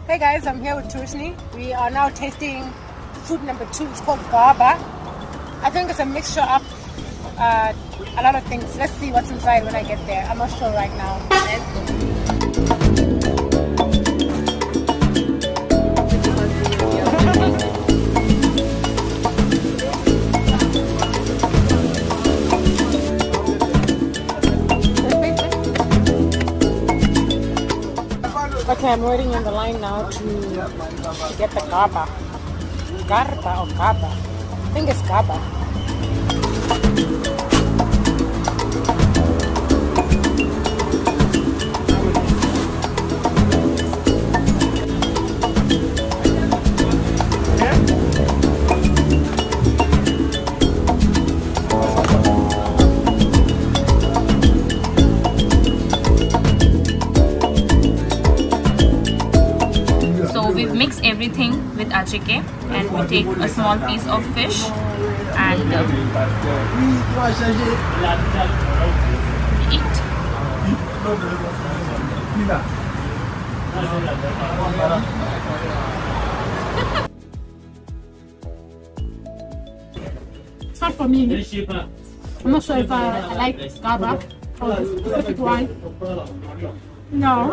Hey guys, I'm here with Tourishni. We are now tasting food number 2. It's called Garba. I think it's a mixture of a lot of things. Let's see what's inside when I get there. I'm not sure right now. Okay, I'm waiting in the line now to get the Garba. Garba or Garba? I think it's Garba. We've mixed everything with attieke and we take a small piece of fish and we eat. It's not for me. I'm not sure if I like Garba or the specific one. No.